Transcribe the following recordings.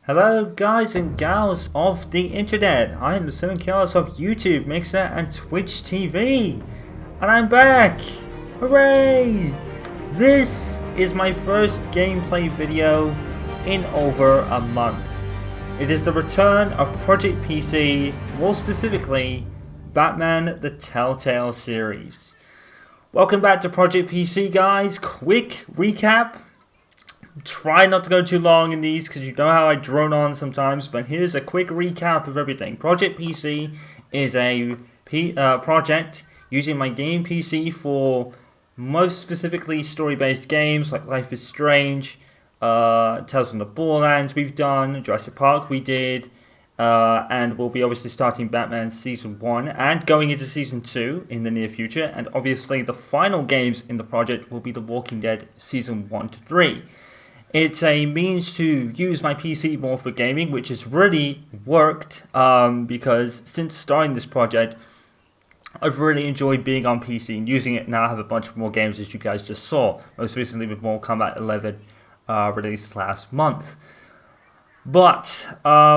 Hello guys and gals of the internet, I am the Seven Chaos of YouTube, Mixer and Twitch TV, and I'm back! Hooray! This is my first gameplay video in over a month. It is the return of Project PC, more specifically, Batman the Telltale series. Welcome back to Project PC guys, quick recap. Try not to go too long in these because you know how I drone on sometimes, but here's a quick recap of everything. Project PC is a project using my game PC for most specifically story-based games like Life is Strange, Tales from the Borderlands we've done, Jurassic Park we did, and we'll be obviously starting Batman Season 1 and going into Season 2 in the near future, and obviously the final games in the project will be The Walking Dead Season 1 to 3. It's a means to use my PC more for gaming, which has really worked because since starting this project, I've really enjoyed being on PC and using it. Now I have a bunch more games, as you guys just saw, most recently with Mortal Kombat 11 released last month. But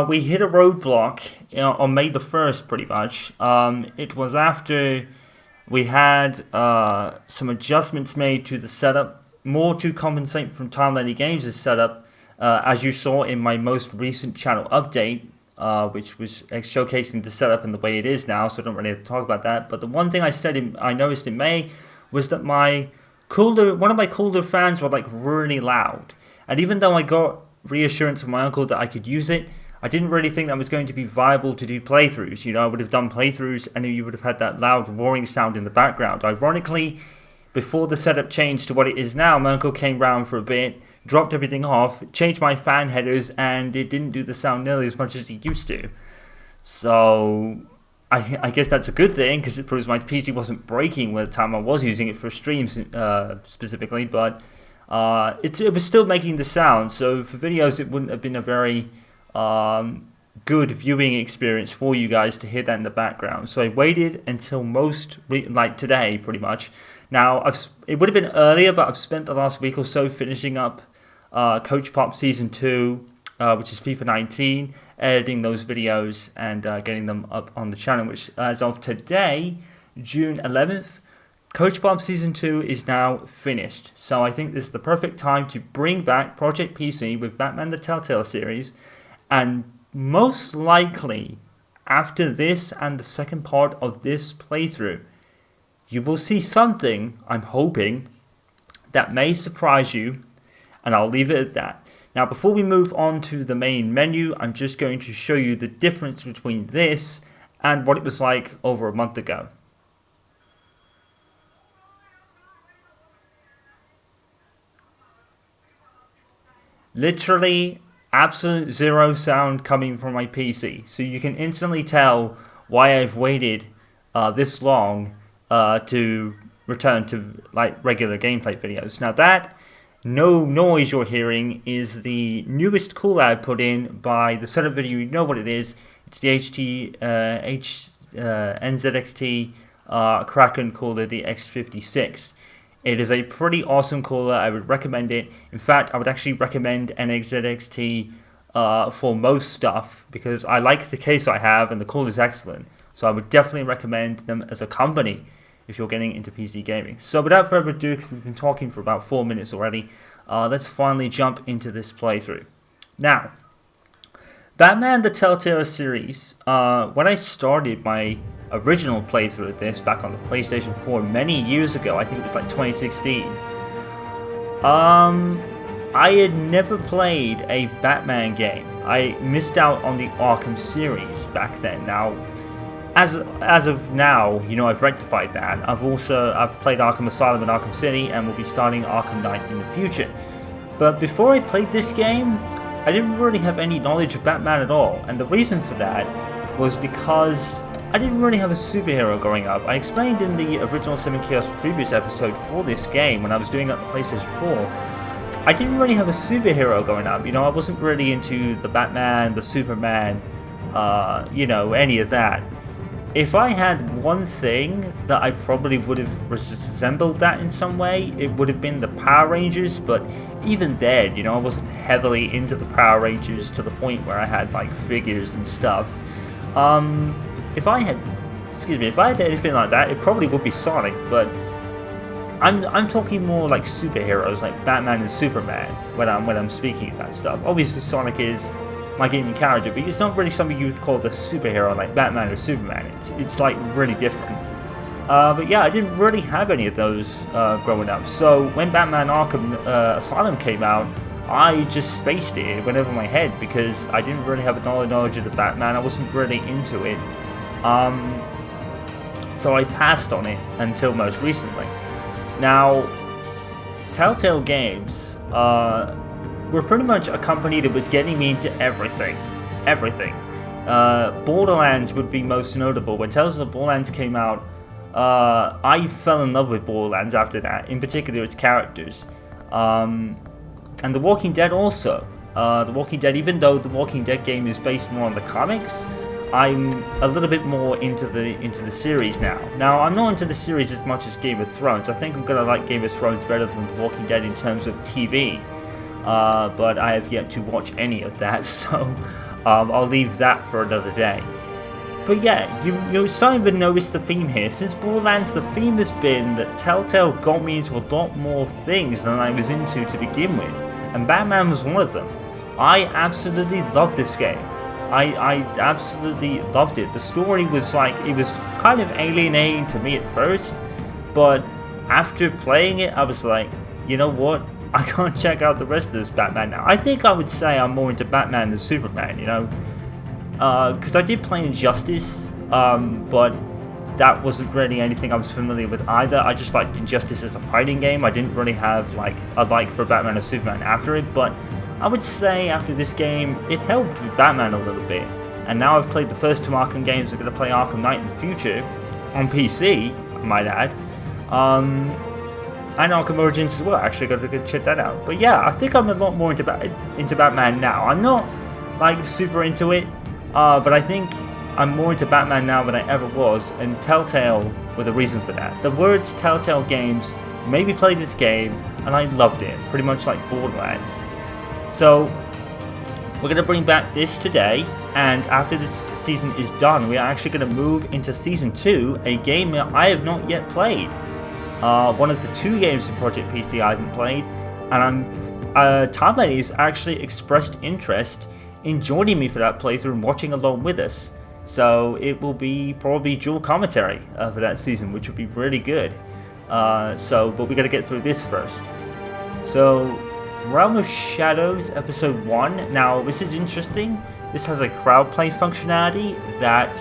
we hit a roadblock on May the 1st, pretty much. It was after we had some adjustments made to the setup, more to compensate from Time Lady Games' setup, as you saw in my most recent channel update, which was showcasing the setup and the way it is now, so I don't really have to talk about that. But the one thing I noticed in May was that one of my cooler fans were like really loud. And even though I got reassurance from my uncle that I could use it, I didn't really think that was going to be viable to do playthroughs. You know, I would have done playthroughs and you would have had that loud roaring sound in the background. Ironically, before the setup changed to what it is now, my uncle came round for a bit, dropped everything off, changed my fan headers, and it didn't do the sound nearly as much as it used to. So I guess that's a good thing, because it proves my PC wasn't breaking by the time I was using it for streams specifically, but it was still making the sound. So for videos, it wouldn't have been a very good viewing experience for you guys to hear that in the background. So I waited until like today, pretty much. Now, it would have been earlier, but I've spent the last week or so finishing up Coach Pop Season 2, which is FIFA 19, editing those videos and getting them up on the channel, which as of today, June 11th, Coach Pop Season 2 is now finished. So I think this is the perfect time to bring back Project PC with Batman the Telltale series, and most likely, after this and the second part of this playthrough, you will see something, I'm hoping, that may surprise you, and I'll leave it at that. Now, before we move on to the main menu, I'm just going to show you the difference between this and what it was like over a month ago. Literally, absolute zero sound coming from my PC, so you can instantly tell why I've waited this long to return to like regular gameplay videos. Now that no noise you're hearing is the newest cooler I put in by the setup video. You know what it is. It's the NZXT Kraken cooler, the X56. It is a pretty awesome cooler. I would recommend it. In fact, I would actually recommend NZXT for most stuff because I like the case I have and the cooler is excellent. So I would definitely recommend them as a company if you're getting into PC gaming. So without further ado, because we've been talking for about 4 minutes already, let's finally jump into this playthrough. Now, Batman the Telltale series, when I started my original playthrough of this back on the PlayStation 4 many years ago, I think it was like 2016, I had never played a Batman game. I missed out on the Arkham series back then. Now, as of now, you know, I've rectified that. I've played Arkham Asylum and Arkham City, and will be starting Arkham Knight in the future. But before I played this game, I didn't really have any knowledge of Batman at all, and the reason for that was because I didn't really have a superhero growing up. I explained in the original 7 Chaos previous episode for this game when I was doing it on PlayStation 4. I didn't really have a superhero growing up. You know, I wasn't really into the Batman, the Superman, you know, any of that. if I had one thing that I probably would have resembled that in some way, it would have been the Power Rangers. But even then, you know, I wasn't heavily into the Power Rangers to the point where I had like figures and stuff. If I had, if I had anything like that, it probably would be Sonic. But I'm talking more like superheroes, like Batman and Superman, when I'm speaking of that stuff. Obviously, Sonic is my gaming character, but it's not really something you would call the superhero like Batman or Superman. It's like really different. But yeah, I didn't really have any of those growing up. So when Batman Arkham Asylum came out, I just spaced it. It went over my head because I didn't really have a knowledge of the Batman. I wasn't really into it. So I passed on it until most recently. Now, Telltale Games were pretty much a company that was getting me into everything. Borderlands would be most notable. When Tales of Borderlands came out, I fell in love with Borderlands after that, in particular its characters. And The Walking Dead also. The Walking Dead, even though The Walking Dead game is based more on the comics, I'm a little bit more into the series now. Now, I'm not into the series as much as Game of Thrones. I think I'm going to like Game of Thrones better than The Walking Dead in terms of TV. But I have yet to watch any of that, so I'll leave that for another day. But yeah, you're starting to notice the theme here. Since Borderlands, the theme has been that Telltale got me into a lot more things than I was into to begin with, and Batman was one of them. I absolutely loved this game. I absolutely loved it. The story was like, it was kind of alienating to me at first, but after playing it, I was like, you know what? I can't check out the rest of this Batman now. I think I would say I'm more into Batman than Superman, you know? Because I did play Injustice, but that wasn't really anything I was familiar with either. I just liked Injustice as a fighting game. I didn't really have like a like for Batman or Superman after it, but I would say after this game, it helped with Batman a little bit. And now I've played the first two Arkham games. I'm going to play Arkham Knight in the future, on PC, I might add. And Arkham Origins as well. Actually, got to check that out. But yeah, I think I'm a lot more into Batman now. I'm not like super into it, but I think I'm more into Batman now than I ever was. And Telltale were the reason for that. The words Telltale Games made me play this game, and I loved it. Pretty much like Borderlands. So we're going to bring back this today, and after this season is done, we are actually going to move into Season 2, a game that I have not yet played. One of the two games in Project PC I haven't played, and Time Lady has actually expressed interest in joining me for that playthrough and watching along with us. So it will be probably dual commentary for that season, which would be really good. But we got to get through this first. So, Realm of Shadows Episode 1. Now, this is interesting. This has a crowd play functionality that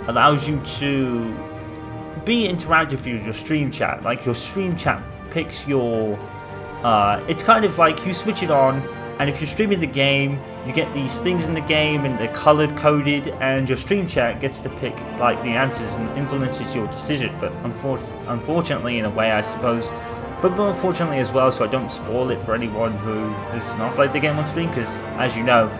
allows you to be interactive with your stream chat. Like, your stream chat picks your... it's kind of like you switch it on, and if you're streaming the game, you get these things in the game, and they're colored coded, and your stream chat gets to pick like the answers and influences your decision. But unfortunately, in a way, I suppose... But more unfortunately as well, so I don't spoil it for anyone who has not played the game on stream, because as you know,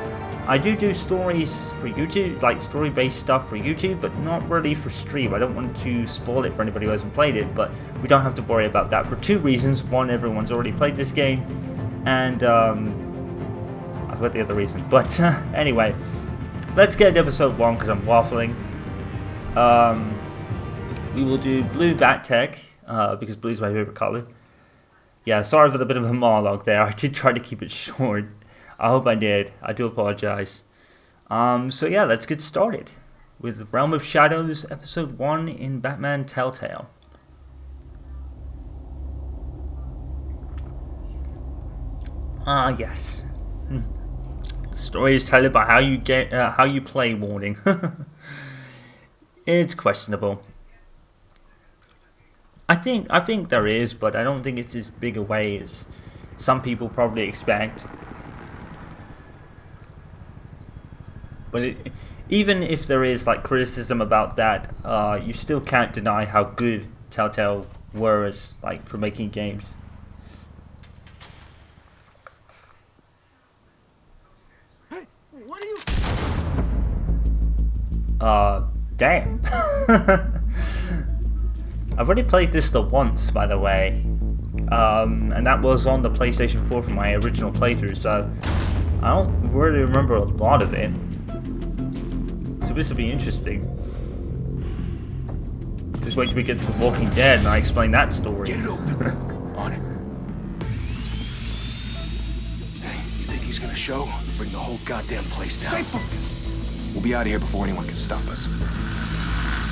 I do stories for YouTube, like story-based stuff for YouTube, but not really for stream. I don't want to spoil it for anybody who hasn't played it, but we don't have to worry about that for two reasons. One, everyone's already played this game, and I forgot the other reason. But anyway, let's get into episode 1, because I'm waffling. We will do blue Bat Tech, because blue's my favorite color. Yeah, sorry for the bit of a monologue there. I did try to keep it short. I hope I did. I do apologize. So yeah, let's get started with Realm of Shadows Episode 1 in Batman Telltale. Yes. The story is told by how you play warning. It's questionable. I think there is, but I don't think it's as big a way as some people probably expect. But even if there is like criticism about that, you still can't deny how good Telltale were as like for making games. Hey, what are you? Damn. I've already played this once, by the way, and that was on the PlayStation 4 from my original playthrough, so I don't really remember a lot of it. So this will be interesting. Just wait till we get to The Walking Dead and I explain that story. Get it open. On it. Hey, you think he's gonna show? Bring the whole goddamn place down. Stay focused. We'll be out of here before anyone can stop us.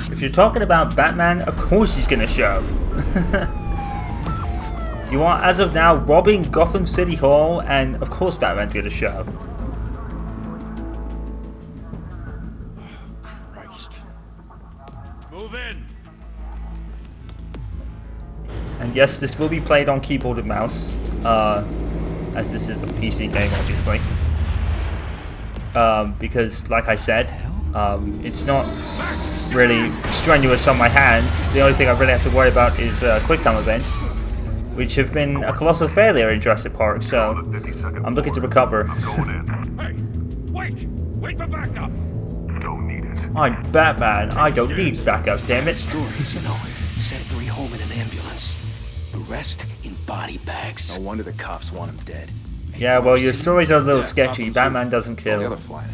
If you're talking about Batman, of course he's gonna show. You are, as of now, robbing Gotham City Hall, and of course Batman's gonna show. Oh, Christ. Move in. And yes, this will be played on keyboard and mouse, as this is a PC game, obviously. Because, like I said, it's not really strenuous on my hands. The only thing I really have to worry about is QuickTime events, which have been a colossal failure in Jurassic Park, so I'm looking to recover. Hey, wait! Wait for backup! Don't need it. I'm Batman, I don't need backup, damn it. Stories, you know. Sent 3 home in an ambulance. The rest in body bags. No wonder the cops want him dead. Yeah, well, your stories are a little sketchy. Batman doesn't The kill. other flying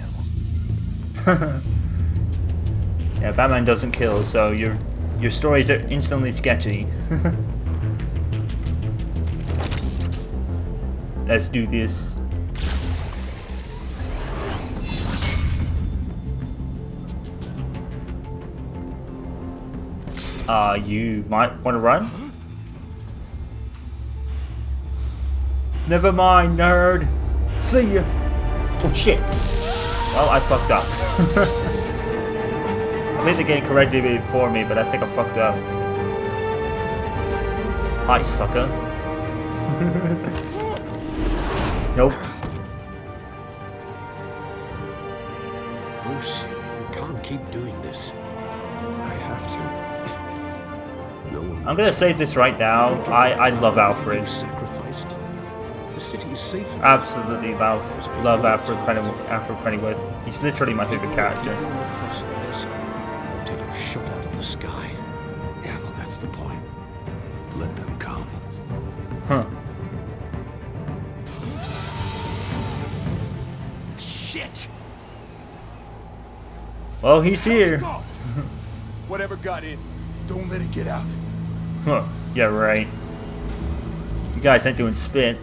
animals. Yeah, Batman doesn't kill, so your stories are instantly sketchy. Let's do this. You might want to run? Never mind, nerd. See ya. Oh shit. Well, I fucked up. I think the game corrected it for me, but I think I fucked up. Hi, sucker. Nope. Bruce, you can't keep doing this. I have to. No one I'm gonna say this right now. I love Alfred. You've sacrificed. The city is safe. Absolutely love Alfred Pennyworth. He's literally my favorite character. Take a shot out of the sky. Yeah, well, that's the point. Let them come. Huh. Shit! Well, he's here. Whatever got in, don't let it get out. Huh. Yeah, right. You guys ain't doing spit.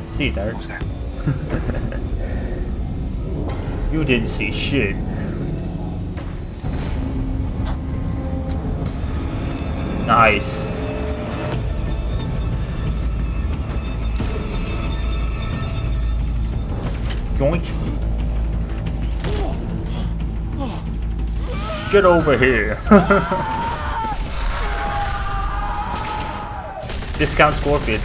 See you, nerd. What was that? You didn't see shit. Nice. Yoink. Get over here. Discount Scorpion.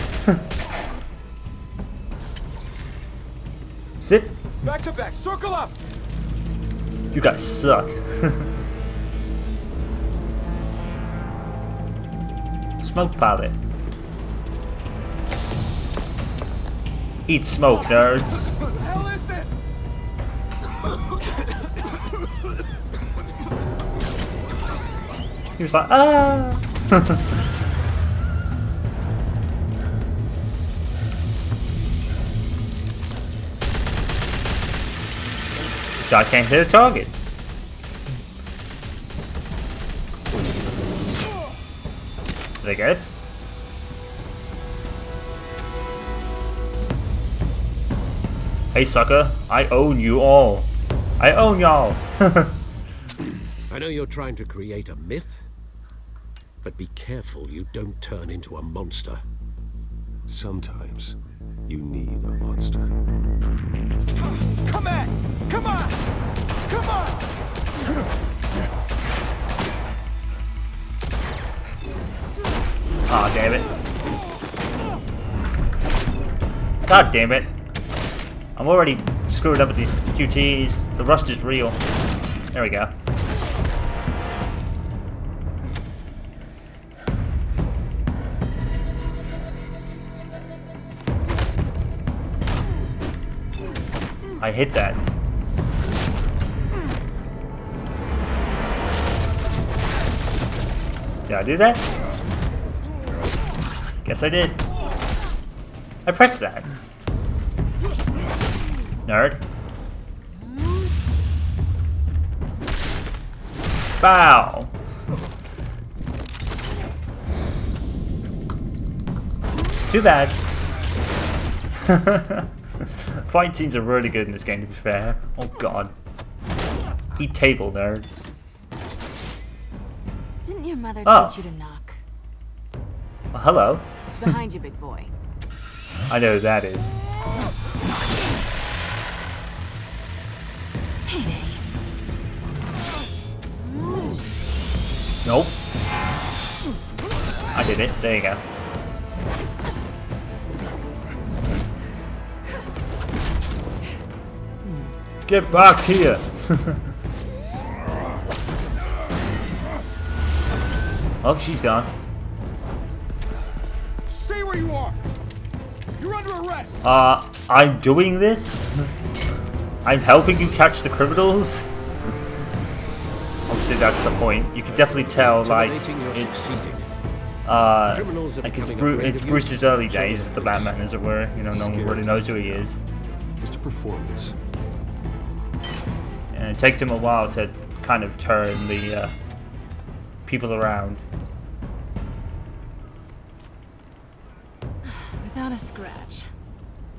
Zip. Back to back, circle up! You guys suck. Smoke pallet. Eat smoke, nerds. What the hell is this? He was like, ah. This guy can't hit a target. They good? Hey sucker, I own you all. I own y'all. I know you're trying to create a myth, but be careful you don't turn into a monster. Sometimes you need a monster. Come on! Come on! Come on! Aw, damn it. God damn it. I'm already screwed up with these QTs. The rust is real. There we go. I hit that. Did I do that? Guess I did. I pressed that. Nerd. Bow. Too bad. Fight scenes are really good in this game, to be fair. Oh god. Eat table, nerd. Didn't your mother teach you to knock? Well, hello. Behind you, big boy. I know who that is. Hey, Nope. I did it. There you go. Get back here! Oh, she's gone. Stay where you are. You're under arrest. I'm doing this? I'm helping you catch the criminals? Obviously that's the point. You can definitely tell, like, it's it's Bruce's early days as the Batman, as it were. You know, no one really knows who he is. Just a performance. And it takes him a while to kind of turn the people around. without a scratch.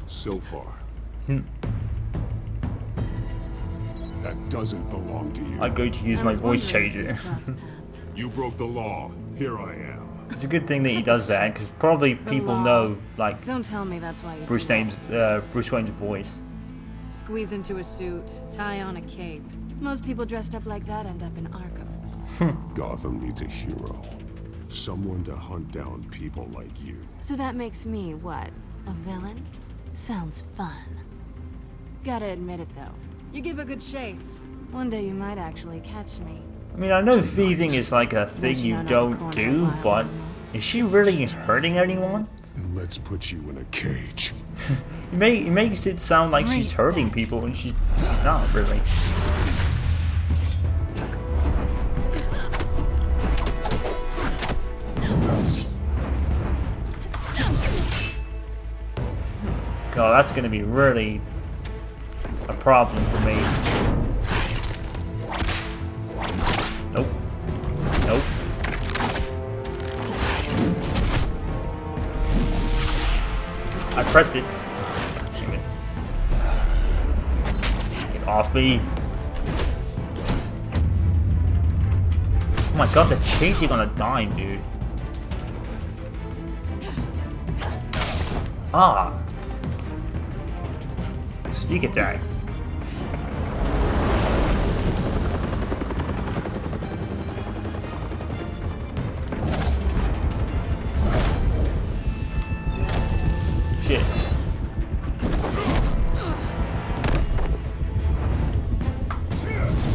So far. That doesn't belong to you. I'm going to use my voice changer. You broke the law. Here I am. It's a good thing that he does that, because probably people know, like, Don't tell me that's why you Bruce Wayne's voice. Squeeze into a suit, tie on a cape. Most people dressed up like that end up in Arkham. Gotham needs a hero. Someone to hunt down people like you. So that makes me, what, a villain? Sounds fun. Gotta admit it, though. You give a good chase. One day you might actually catch me. I mean, I know thieving is like a thing you don't do, but is she really hurting anyone? Then let's put you in a cage. He makes it sound like she's hurting people, and she's not really. God, that's gonna be really a problem for me. Nope. Nope. I pressed it. Get off me. Oh my god, they're changing on a dime, dude. Ah. Sneak attack. Shit.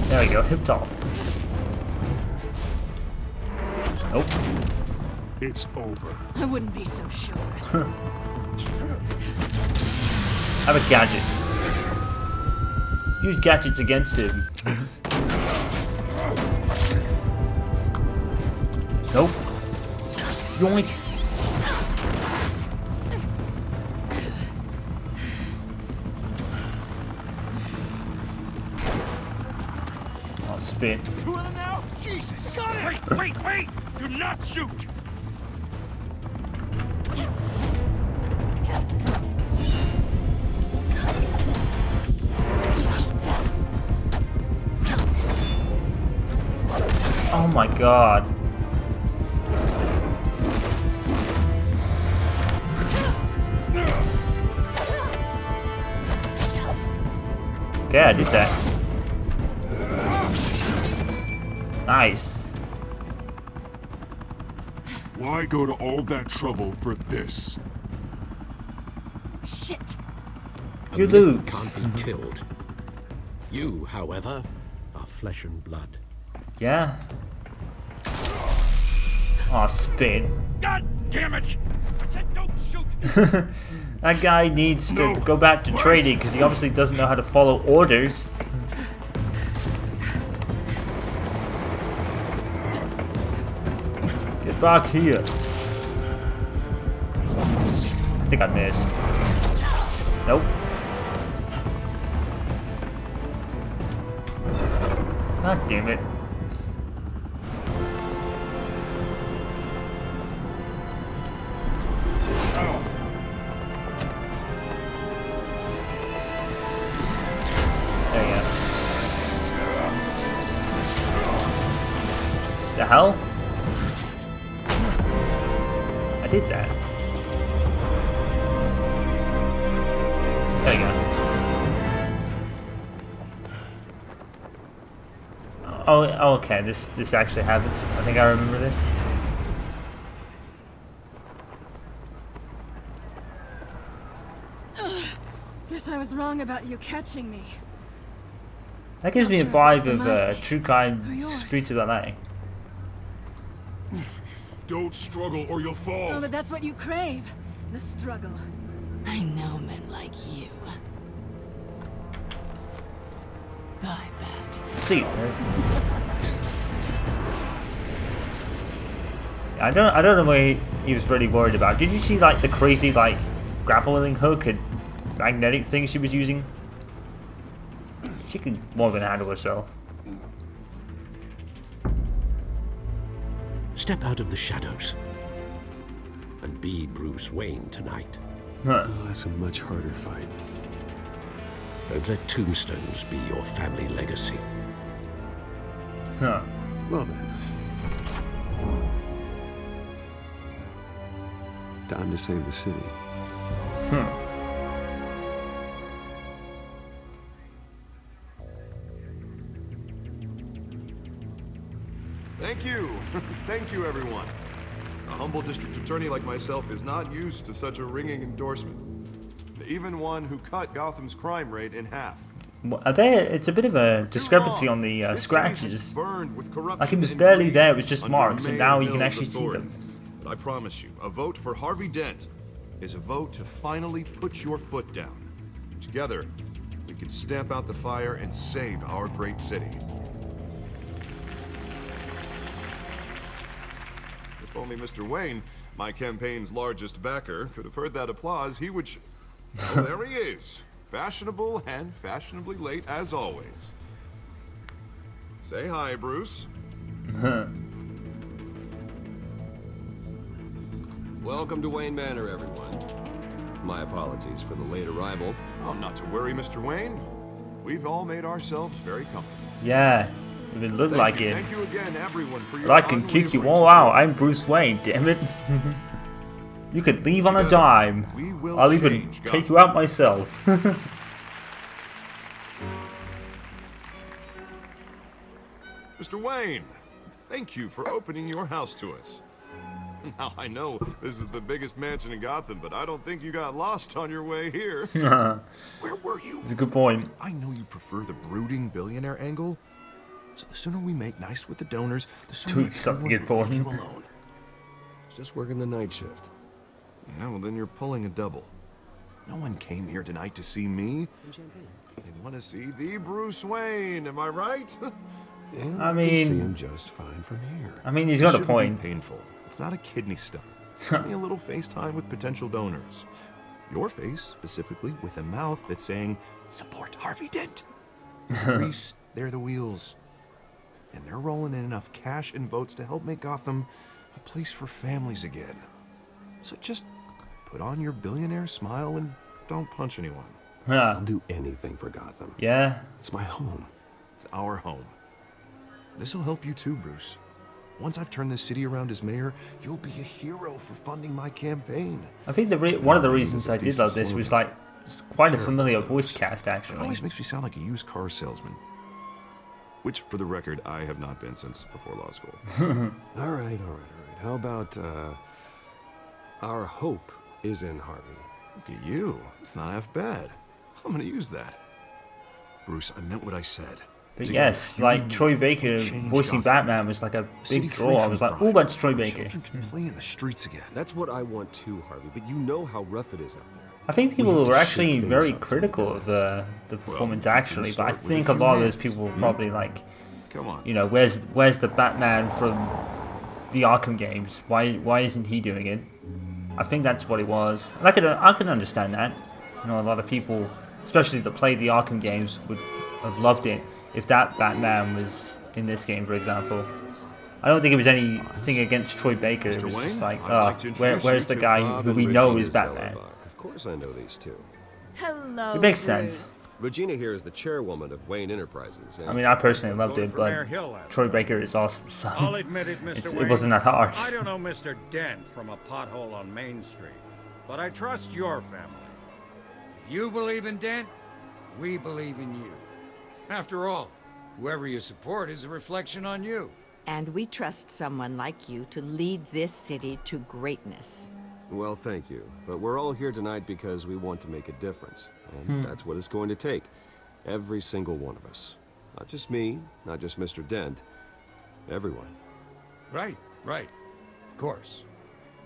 There we go, hip toss. Nope. It's over. I wouldn't be so sure. I have a gadget. Use gadgets against him. Nope. Yoink. I'll spit. Two of them now? Jesus! Got it! Wait! Do not shoot! Oh my god. Okay, I did that. Nice. Why go to all that trouble for this? Shit! You A myth lose. can't be killed. You, however, are flesh and blood. Yeah. Aw, spit. God damn it! I said don't shoot! That guy needs to go back to trading because he obviously doesn't know how to follow orders. Get back here. I think I missed. Nope. God damn it. There you go. The hell? I did that. There you go. Oh, okay. This actually happens. I think I remember this. Guess I was wrong about you catching me. That gives me a vibe of True Crime Streets of LA. Don't struggle or you'll fall. Oh, but that's what you crave. The struggle. I know men like you. I bet. See you. I don't know what he was really worried about. Did you see like the crazy like grappling hook and magnetic thing she was using? She could more than handle herself. Step out of the shadows and be Bruce Wayne tonight. Huh. Oh, that's a much harder fight. Don't let tombstones be your family legacy. Huh. Well then. Time to save the city. Thank you. Thank you, everyone. A humble district attorney like myself is not used to such a ringing endorsement. Even one who cut Gotham's crime rate in half. Are there? It's a bit of a discrepancy on the scratches. Like it was barely there, it was just marks, and now you can actually see them. But I promise you, a vote for Harvey Dent is a vote to finally put your foot down. Together, we can stamp out the fire and save our great city. If only Mr. Wayne, my campaign's largest backer, could have heard that applause, he would... Oh, there he is. Fashionable and fashionably late as always. Say hi, Bruce. Welcome to Wayne Manor, everyone. My apologies for the late arrival. Oh, not to worry, Mr. Wayne. We've all made ourselves very comfortable. Yeah, it would look like it. Thank you again, everyone, for your But I can kick you all out. I'm Bruce Wayne, damn it. You could leave on a dime. I'll even take you out myself. Mr. Wayne, thank you for opening your house to us. Now, I know this is the biggest mansion in Gotham, but I don't think you got lost on your way here. Where were you? It's a good point. I know you prefer the brooding billionaire angle, so the sooner we make nice with the donors, the sooner Something everyone will leave important. you alone. Just working the night shift. Yeah, well, then you're pulling a double. No one came here tonight to see me. They want to see the Bruce Wayne, am I right? Yeah, I can see mean- him just fine from here. I mean, he's It got a shouldn't point. be painful. It's not a kidney stone. Give me a little FaceTime with potential donors. Your face, specifically, with a mouth that's saying, support Harvey Dent. Grease, they're the wheels. And they're rolling in enough cash and votes to help make Gotham a place for families again. So just put on your billionaire smile and don't punch anyone. I'll do anything for Gotham. Yeah. It's my home. It's our home. This'll help you too, Bruce. Once I've turned this city around as mayor, you'll be a hero for funding my campaign. I think one of the reasons I did love this was like it's quite a familiar voice cast It actually. always makes me sound like a used car salesman. Which, for the record, I have not been since before law school. All right. How about, our hope is in Harvey? Look at you. It's not half bad. I'm gonna use that. Bruce, I meant what I said. But Together, yes, you like and me Troy Baker will change voicing Gotham. Batman was like a City big free draw. I from was like, crime. oh, that's Troy Baker. Children can play in the streets again. That's what I want too, Harvey, but you know how rough it is out there. I think people were actually very critical of the performance, actually, but I think a lot of those people were probably like, Come on. you know, where's the Batman from the Arkham games? Why isn't he doing it? I think that's what it was. And I can understand that. You know, a lot of people, especially that played the Arkham games, would have loved it if that Batman was in this game, for example. I don't think it was anything against Troy Baker. It was just like, where's the guy who we know is Batman? Of course I know these two. Hello, It makes Bruce. sense. Regina here is the chairwoman of Wayne Enterprises. And I mean, I personally loved it, Voted for Mayor but Hill last Troy night. Baker is awesome, so I'll admit it, Mr. it Wayne. wasn't that hard. I don't know Mr. Dent from a pothole on Main Street, but I trust your family. If you believe in Dent, we believe in you. After all, whoever you support is a reflection on you. And we trust someone like you to lead this city to greatness. Well, thank you. But we're all here tonight because we want to make a difference. And that's what it's going to take. Every single one of us. Not just me, not just Mr. Dent. Everyone. Right, right. Of course.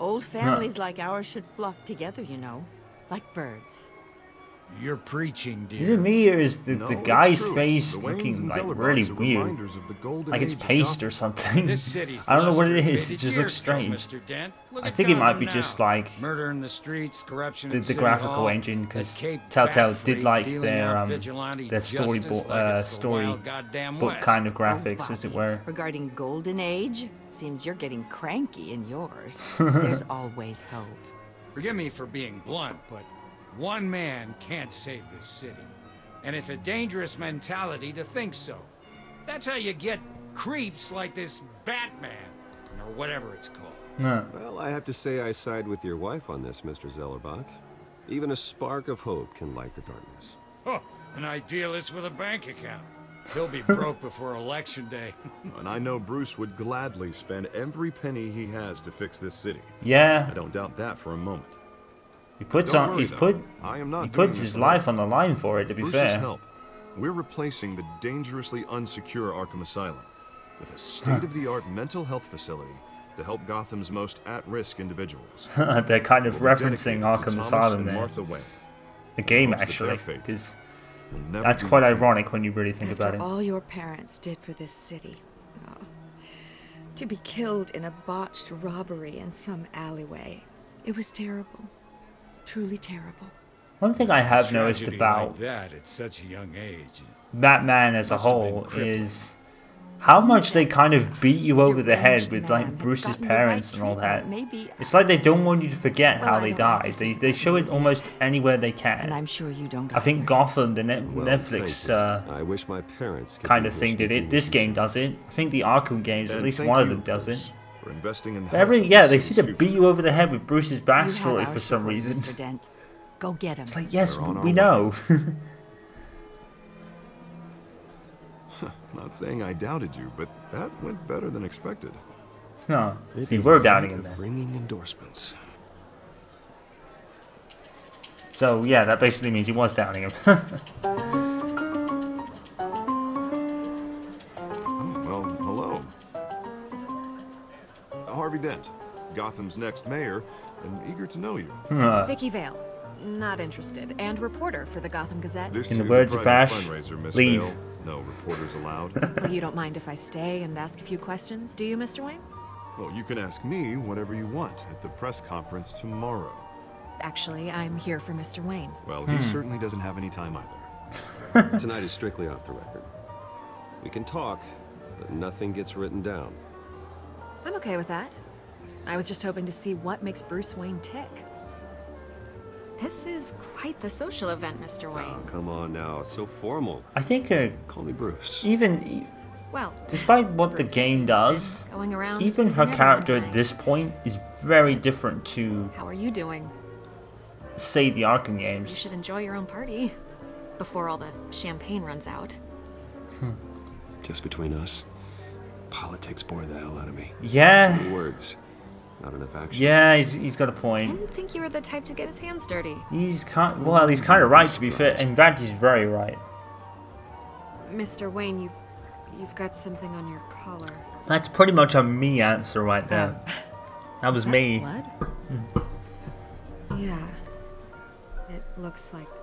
Old families like ours should flock together, you know, like birds. You're preaching, dear. Is it me or is the No, it's guy's true. face The Waynes looking and like Zellerbachs really are weird? reminders of the golden Like it's age of paste Gotham. or something. This city's I don't know what it luster is. It faded just years looks ago, strange. Mr. Dent. Look I at think it might Gotham be now. just like Murder in the streets, corruption the in City graphical Hall, engine, a because Cape Telltale Bat did freak like dealing their out vigilante story justice like it's the wild goddamn book West. kind of Oh, graphics, as it Bobby, were. Regarding Golden Age, seems you're getting cranky in yours. There's always hope. Forgive me for being blunt, but one man can't save this city. And it's a dangerous mentality to think so. That's how you get creeps like this Batman, or whatever it's called. No. Well, I have to say I side with your wife on this, Mr. Zellerbach. Even a spark of hope can light the darkness. Oh, an idealist with a bank account. He'll be broke before Election Day. And I know Bruce would gladly spend every penny he has to fix this city. Yeah, I don't doubt that for a moment. he puts Don't on. worry, He's though. put. I am not He doing puts this his alone. life on the line for it. To be Bruce's fair. help. We're replacing the dangerously unsecure Arkham Asylum with a state-of-the-art mental health facility to help Gotham's most at-risk individuals. They're kind of We'll be referencing dedicated to Arkham Thomas Asylum and there. Martha Wayne. The game, Hopes that actually, their fate because will never that's be quite repeated. ironic when you really think about After it. all your parents did for this city. Oh, to be killed in a botched robbery in some alleyway. It was terrible. Truly terrible. One thing I have noticed Tragedy about like that at such a young age. Batman as a Must have been whole crippling. is how much they kind of beat you over the head Deranged with man like had Bruce's gotten the parents right and all that. treatment, maybe. It's like they don't want you to forget Well, how I they don't like to died. think They of show it movies. almost anywhere they And can. I'm sure you don't I think either. Gotham, the Well, Netflix thank you. I wish my parents could kind be of here thing did speaking it. This with you game two. does it. I think the Arkham games, at And least thank one of you, them does Bruce, it. for investing in the But health of yeah, this they city's seem to beat future. you over the head with Bruce's You have backstory our for some support, reason. Mr. Dent. Go get him. It's like, yes, We're on our we way. know. Not saying I doubted you, but that went better than expected. No, It see, is we're a doubting night him of then. ringing endorsements. So yeah, that basically means he was doubting him. Well, hello. Harvey Dent, Gotham's next mayor, and eager to know you. Vicky Vale. Not interested. And reporter for the Gotham Gazette. This In the is words a of private Ash, fundraiser, Miss leave. Vale. No reporters allowed. Well, you don't mind if I stay and ask a few questions, do you, Mr. Wayne? Well, you can ask me whatever you want at the press conference tomorrow. Actually, I'm here for Mr. Wayne. Well, he certainly doesn't have any time either. Tonight is strictly off the record. We can talk, but nothing gets written down. I'm okay with that. I was just hoping to see what makes Bruce Wayne tick. This is quite the social event, Mr. Oh, Wayne. come on now. It's so formal. I think Call me Bruce. even Well, despite what the Bruce, game you've does, been going around even her pleasing character everyone at this point is very different to, tonight. How are you doing? say, the Arkham You games. should enjoy your own party before all the champagne runs out. Just between us, politics bore the hell out of me. Yeah, Too many words, not enough action. yeah, he's got a point. Didn't think you were the type to get his hands dirty. He's kind of right, to be fair. In fact, he's very right. Mr. Wayne, you've got something on your collar. That's pretty much a me answer right there. That was Is that me. blood? Yeah. Looks like